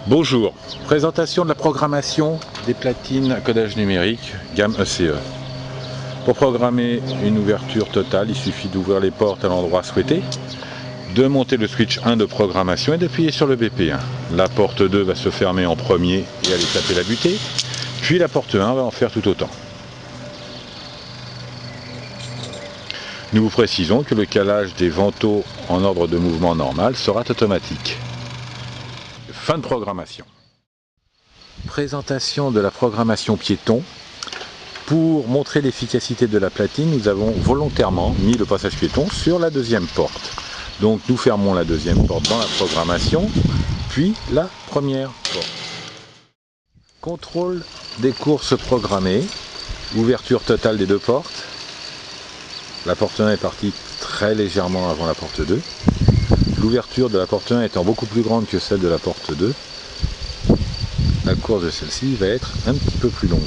Bonjour, présentation de la programmation des platines à codage numérique gamme ECE. Pour programmer une ouverture totale, il suffit d'ouvrir les portes à l'endroit souhaité, de monter le switch 1 de programmation et d'appuyer sur le BP1. La porte 2 va se fermer en premier et aller taper la butée, puis la porte 1 va en faire tout autant. Nous vous précisons que le calage des vantaux en ordre de mouvement normal sera automatique. Fin de programmation. Présentation de la programmation piéton. Pour montrer l'efficacité de la platine, nous avons volontairement mis le passage piéton sur la deuxième porte. Donc nous fermons la deuxième porte dans la programmation, puis la première porte. Contrôle des courses programmées, ouverture totale des deux portes. La porte 1 est partie très légèrement avant la porte 2. L'ouverture de la porte 1 étant beaucoup plus grande que celle de la porte 2, la course de celle-ci va être un petit peu plus longue.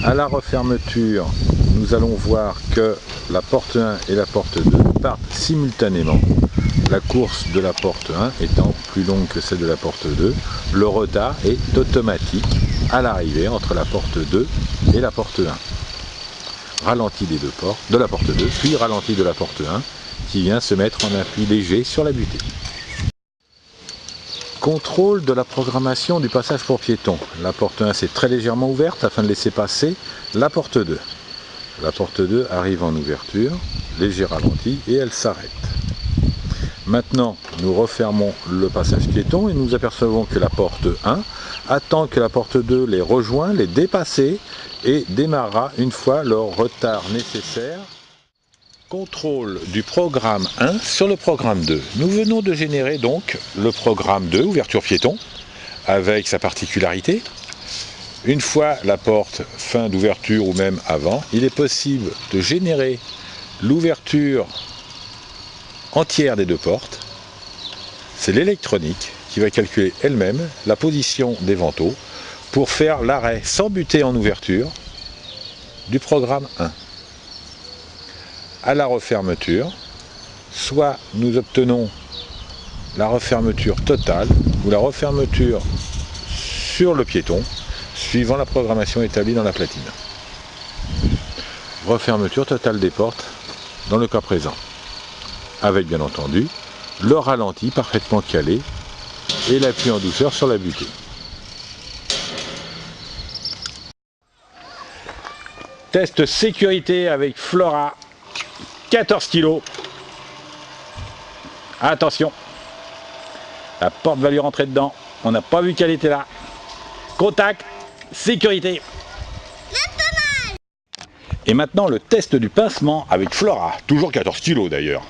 À la refermeture, nous allons voir que la porte 1 et la porte 2 partent simultanément. La course de la porte 1 étant plus longue que celle de la porte 2, le retard est automatique à l'arrivée entre la porte 2 et la porte 1. Ralenti des deux portes, de la porte 2, puis ralenti de la porte 1, qui vient se mettre en appui léger sur la butée. Contrôle de la programmation du passage pour piétons. La porte 1 s'est très légèrement ouverte afin de laisser passer la porte 2. La porte 2 arrive en ouverture, léger ralenti, et elle s'arrête. Maintenant, nous refermons le passage piéton et nous apercevons que la porte 1 attend que la porte 2 les rejoigne, les dépasse et démarrera une fois leur retard nécessaire. Contrôle du programme 1 sur le programme 2. Nous venons de générer donc le programme 2, ouverture piéton, avec sa particularité. Une fois la porte fin d'ouverture ou même avant, il est possible de générer l'ouverture entière des deux portes. C'est l'électronique qui va calculer elle-même la position des vantaux pour faire l'arrêt sans buter en ouverture du programme 1. À la refermeture, soit nous obtenons la refermeture totale ou la refermeture sur le piéton, suivant la programmation établie dans la platine. Refermeture totale des portes dans le cas présent, avec bien entendu le ralenti parfaitement calé et l'appui en douceur sur la butée. Test sécurité avec Flora, 14 kg. Attention, la porte va lui rentrer dedans. On n'a pas vu qu'elle était là. Contact, sécurité. Et maintenant le test du pincement avec Flora, toujours 14 kg d'ailleurs.